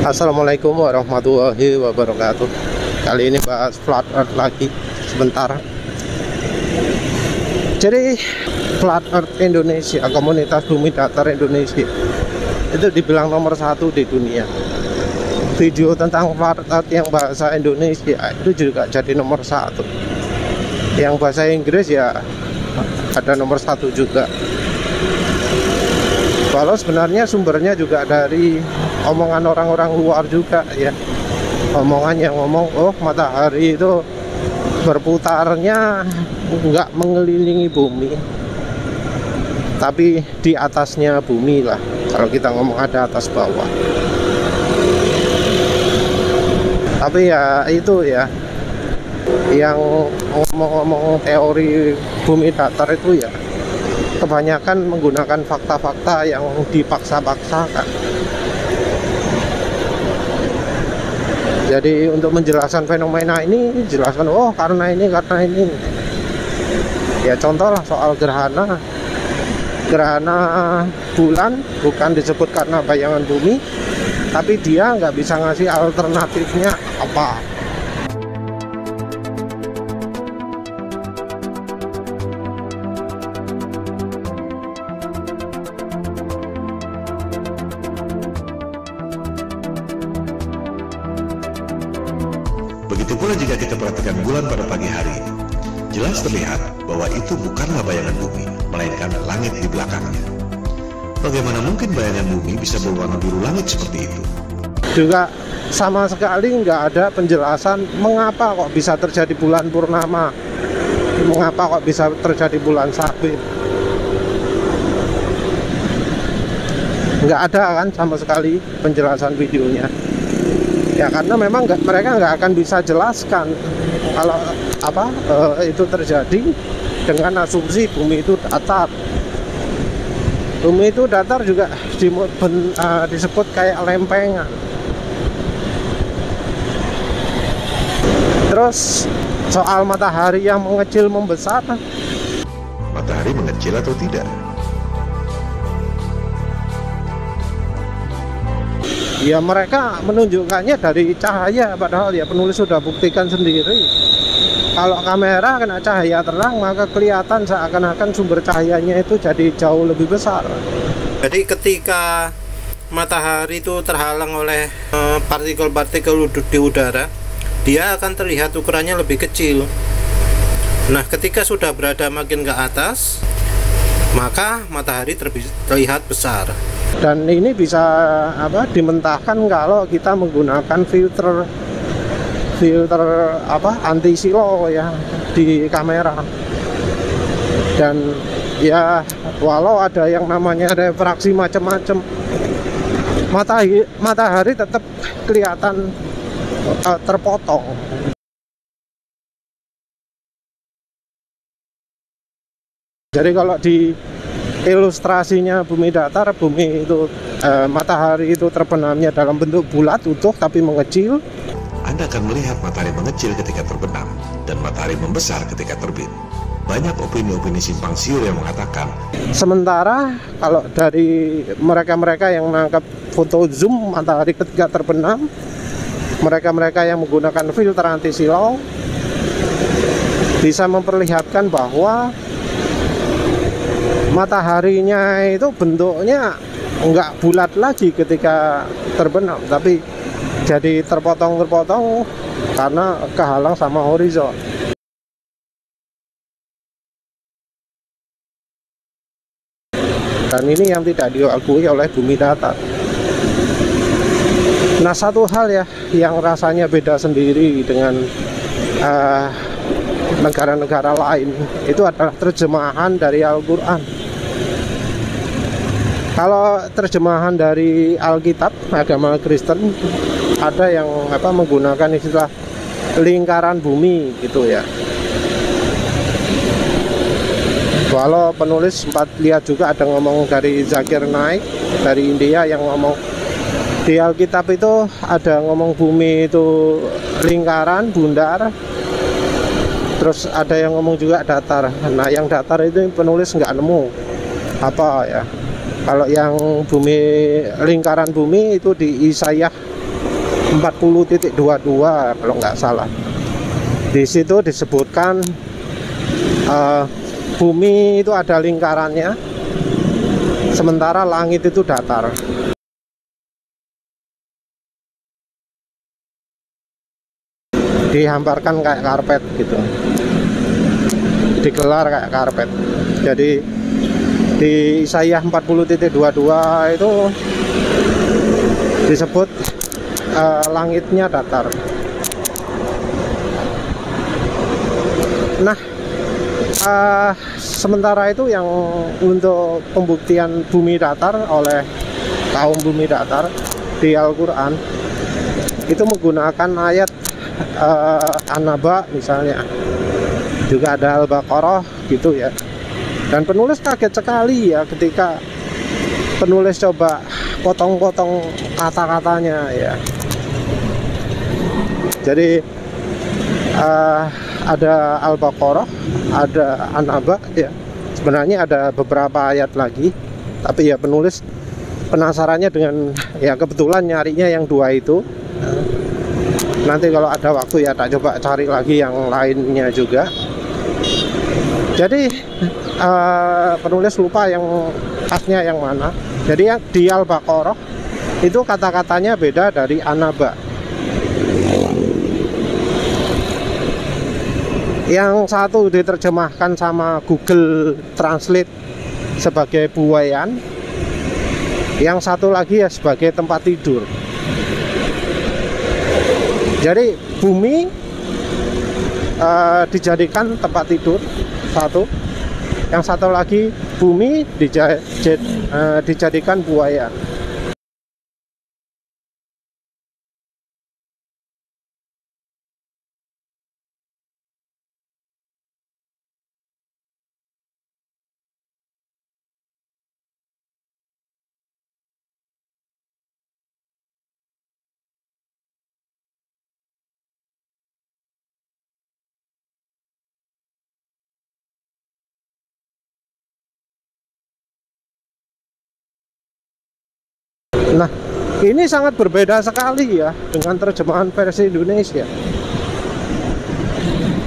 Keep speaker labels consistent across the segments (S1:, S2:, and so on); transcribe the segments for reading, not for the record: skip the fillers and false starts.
S1: Assalamualaikum warahmatullahi wabarakatuh. Kali ini bahas flat earth lagi sebentar. Jadi flat earth Indonesia, komunitas bumi datar Indonesia itu dibilang nomor 1 di dunia. Video tentang flat earth yang bahasa Indonesia itu juga jadi nomor 1. Yang bahasa Inggris ya ada nomor 1 juga. Walau sebenarnya sumbernya juga dari omongan orang-orang luar juga ya. Omongan yang ngomong, oh matahari itu berputarnya nggak mengelilingi bumi, tapi di atasnya bumi lah. Kalau kita ngomong ada atas bawah. Tapi ya itu ya, yang ngomong-ngomong teori bumi datar itu ya kebanyakan menggunakan fakta-fakta yang dipaksa-paksakan. Jadi untuk menjelaskan fenomena ini, jelaskan oh karena ini. Ya contoh lah soal gerhana bulan bukan disebut karena bayangan bumi, tapi dia nggak bisa ngasih alternatifnya apa.
S2: Begitu pula jika kita perhatikan bulan pada pagi hari, jelas terlihat bahwa itu bukanlah bayangan bumi, melainkan langit di belakangnya. Bagaimana mungkin bayangan bumi bisa berwarna biru langit seperti itu?
S1: Juga sama sekali nggak ada penjelasan mengapa kok bisa terjadi bulan purnama, mengapa kok bisa terjadi bulan sabit. Nggak ada kan sama sekali penjelasan videonya. Ya karena memang mereka nggak akan bisa jelaskan kalau itu terjadi dengan asumsi bumi itu datar. Bumi itu datar juga disebut kayak lempengan. Terus soal matahari yang mengecil membesar,
S2: Matahari mengecil atau tidak?
S1: ya mereka menunjukkannya dari cahaya, padahal ya penulis sudah buktikan sendiri. Kalau kamera kena cahaya terang, maka kelihatan seakan-akan sumber cahayanya itu jadi jauh lebih besar. Jadi ketika matahari itu terhalang oleh partikel-partikel di udara, dia akan terlihat ukurannya lebih kecil. Nah, ketika sudah berada makin ke atas, maka matahari terlihat besar. Dan ini bisa dimentahkan kalau kita menggunakan filter anti silo ya di kamera. Dan ya walau ada yang namanya refraksi macam-macam, matahari tetap kelihatan terpotong. Jadi kalau di ilustrasinya bumi datar, bumi itu matahari itu terbenamnya dalam bentuk bulat utuh tapi mengecil.
S2: Anda akan melihat matahari mengecil ketika terbenam dan matahari membesar ketika terbit. Banyak opini-opini simpang siur yang mengatakan.
S1: Sementara kalau dari mereka-mereka yang menangkap foto zoom matahari ketika terbenam, mereka-mereka yang menggunakan filter anti silau bisa memperlihatkan bahwa mataharinya itu bentuknya nggak bulat lagi ketika terbenam, tapi jadi terpotong-terpotong karena kehalang sama horizon. Dan ini yang tidak diakui oleh bumi datar. Nah, satu hal ya yang rasanya beda sendiri dengan negara-negara lain itu adalah terjemahan dari Al-Quran. Kalau terjemahan dari Alkitab agama Kristen ada yang menggunakan istilah lingkaran bumi gitu ya. Walau penulis sempat lihat juga ada ngomong dari Zakir Naik dari India yang ngomong di Alkitab itu ada ngomong bumi itu lingkaran bundar. Terus ada yang ngomong juga datar. Nah, yang datar itu penulis nggak nemu apa ya. Kalau yang bumi lingkaran bumi itu di Yesaya 40.22 kalau nggak salah. Di situ disebutkan bumi itu ada lingkarannya, sementara langit itu datar. Dihamparkan kayak karpet gitu, digelar kayak karpet. Jadi di Yesaya 40.22 itu disebut langitnya datar. Nah, sementara itu yang untuk pembuktian bumi datar oleh kaum bumi datar di Al-Quran itu menggunakan ayat An-Naba misalnya, juga ada Al-Baqarah gitu ya. Dan penulis kaget sekali ya ketika penulis coba potong-potong kata-katanya ya. Jadi ada Al-Baqarah, ada An-Naba ya. Sebenarnya ada beberapa ayat lagi, tapi ya penulis penasarannya dengan ya kebetulan nyarinya yang dua itu. Nanti kalau ada waktu ya tak coba cari lagi yang lainnya juga. Jadi penulis lupa yang pasnya yang mana. Jadi yang di Al-Baqarah itu kata-katanya beda dari An-Naba. Yang satu diterjemahkan sama Google Translate sebagai buaian, yang satu lagi ya sebagai tempat tidur. Jadi bumi dijadikan tempat tidur satu, yang satu lagi bumi dijadikan buaian. Nah, ini sangat berbeda sekali ya dengan terjemahan versi Indonesia.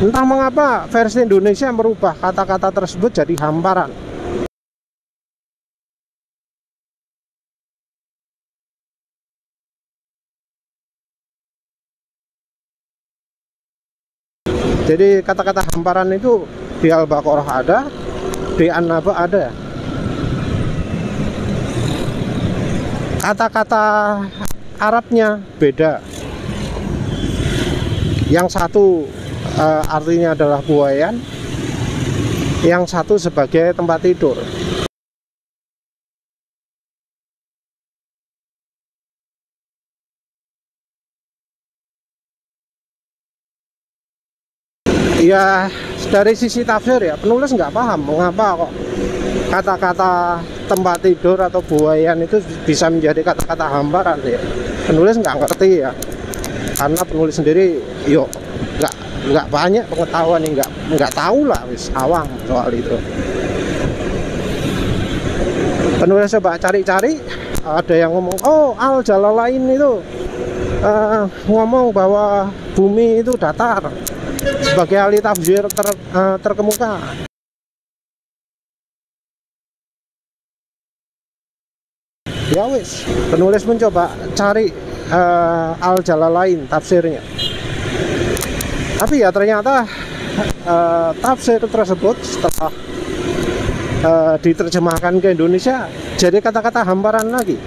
S1: Entah mengapa versi Indonesia merubah kata-kata tersebut jadi hamparan. Jadi kata-kata hamparan itu di Al-Baqarah ada, di An-Naba ada. Kata-kata Arabnya beda. Yang satu artinya adalah buaian, yang satu sebagai tempat tidur. Ya dari sisi tafsir ya penulis nggak paham mengapa kok kata-kata tempat tidur atau buaian itu bisa menjadi kata-kata hamparan ya. Penulis nggak ngerti ya, karena penulis sendiri yuk nggak banyak pengetahuan, nggak tahu lah, wis awam soal itu. Penulis coba cari-cari, ada yang ngomong oh Al-Jalalain itu ngomong bahwa bumi itu datar sebagai ahli tafsir terkemuka. Ya wis, penulis mencoba cari Al-Jalalain tafsirnya. Tapi ya ternyata tafsir tersebut setelah diterjemahkan ke Indonesia jadi kata-kata hamparan lagi.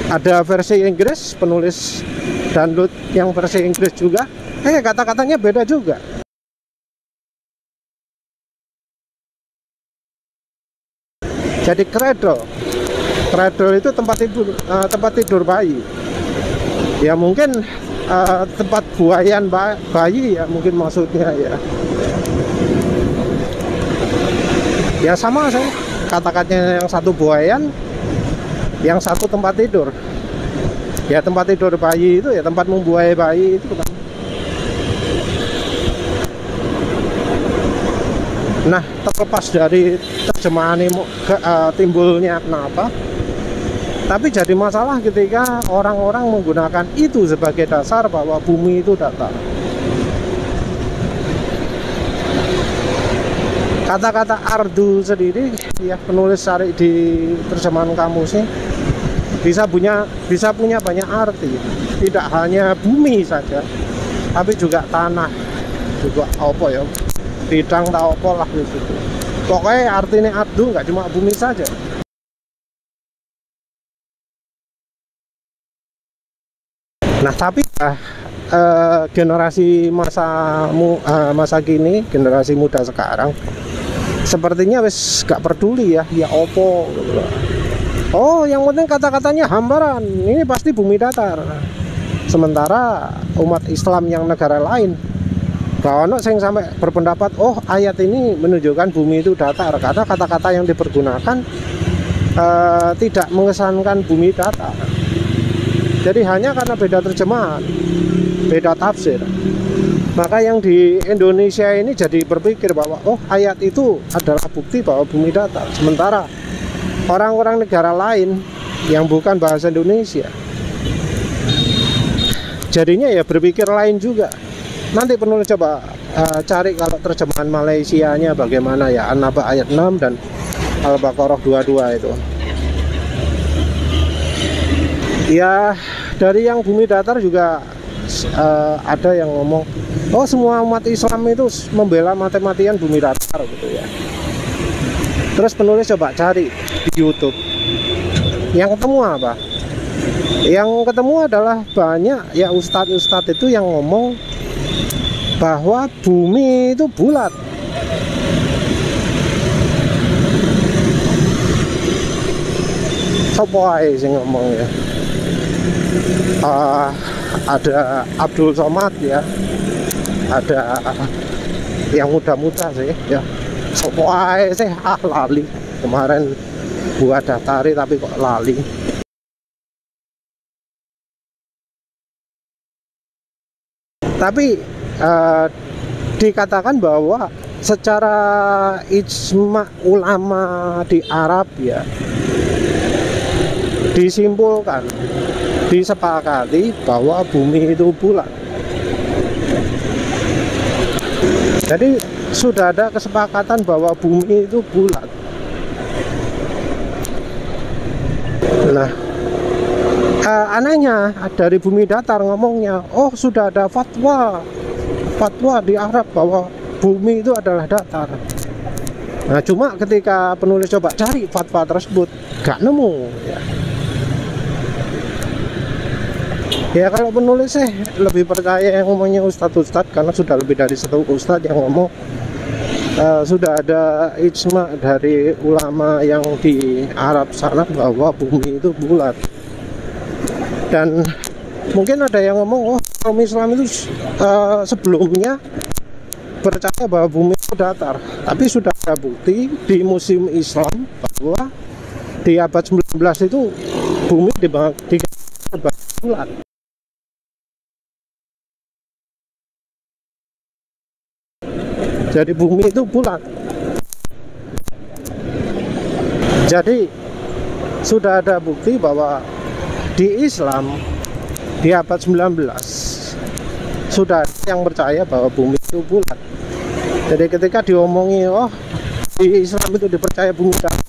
S1: Ada versi Inggris, penulis download yang versi Inggris juga, kata-katanya beda juga. Jadi cradle itu tempat tidur bayi. Ya mungkin tempat buaian bayi ya mungkin maksudnya ya. Ya sama saya kata-katanya, yang satu buaian, yang satu tempat tidur. Ya tempat tidur bayi itu ya tempat membuai bayi itu kan. Nah, terlepas dari terjemahan ini timbulnya kenapa, tapi jadi masalah ketika orang-orang menggunakan itu sebagai dasar bahwa bumi itu datar. Kata-kata ardu sendiri, ya penulis cari di terjemahan kamusnya, bisa punya banyak arti. Tidak hanya bumi saja, tapi juga tanah, juga apa ya, bidang tak apa lah gitu. Pokoknya artinya ardu nggak cuma bumi saja. Nah, tapi generasi masa kini, generasi muda sekarang sepertinya wis gak peduli ya opo. Oh, yang penting kata-katanya hamparan, ini pasti bumi datar. Sementara umat Islam yang negara lain, bahwa sing sampai berpendapat, oh ayat ini menunjukkan bumi itu datar, karena kata-kata yang dipergunakan tidak mengesankan bumi datar. Jadi hanya karena beda terjemahan, beda tafsir, maka yang di Indonesia ini jadi berpikir bahwa oh ayat itu adalah bukti bahwa bumi datar. Sementara orang-orang negara lain yang bukan bahasa Indonesia jadinya ya berpikir lain juga. Nanti penulis coba cari kalau terjemahan Malaysianya bagaimana ya, An-Naba ayat 6 dan Al-Baqarah 22 itu. Ya, dari yang bumi datar juga ada yang ngomong, oh semua umat Islam itu membela mati-matian bumi datar gitu ya. Terus penulis coba cari di YouTube, yang ketemu apa? Yang ketemu adalah banyak ya ustadz-ustadz itu yang ngomong bahwa bumi itu bulat. Sopo ae sing ngomong ya. Ada Abdul Somad ya, ada yang muda-muda sih ya. Sopo ae sih lali kemarin buat daftari tapi kok lali. Tapi dikatakan bahwa secara ijma ulama di Arab ya, disimpulkan, disepakati bahwa bumi itu bulat. Jadi sudah ada kesepakatan bahwa bumi itu bulat. Nah, anehnya dari bumi datar ngomongnya, oh sudah ada fatwa di Arab bahwa bumi itu adalah datar. Nah, cuma ketika penulis coba cari fatwa tersebut gak nemu ya. Ya kalau penulis lebih percaya yang ngomongnya ustadz-ustadz, karena sudah lebih dari satu ustadz yang ngomong sudah ada ijma dari ulama yang di Arab sana bahwa bumi itu bulat. Dan mungkin ada yang ngomong, oh kaum Islam itu sebelumnya percaya bahwa bumi itu datar, tapi sudah ada bukti di musim Islam bahwa di abad 19 itu bumi diganti bulat. Jadi bumi itu bulat. Jadi sudah ada bukti bahwa di Islam di abad 19 sudah ada yang percaya bahwa bumi itu bulat. Jadi ketika diomongi, oh di Islam itu dipercaya bumi datar,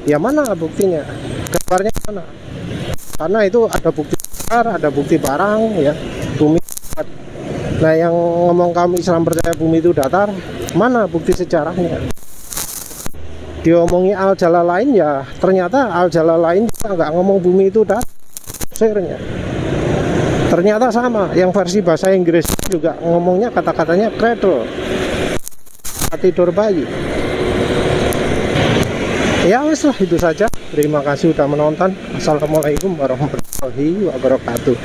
S1: ya mana buktinya? Gambarnya mana? Karena itu ada bukti besar, ada bukti barang ya, bumi bulat. Nah yang ngomong kami Islam percaya bumi itu datar, mana bukti sejarahnya? Diomongi Al-Jalalain ya, ternyata Al-Jalalain juga nggak ngomong bumi itu datar. Tafsirnya ternyata sama, yang versi bahasa Inggris juga ngomongnya kata-katanya cradle, tidur bayi. Ya wes lah, itu saja. Terima kasih sudah menonton. Assalamualaikum warahmatullahi wabarakatuh.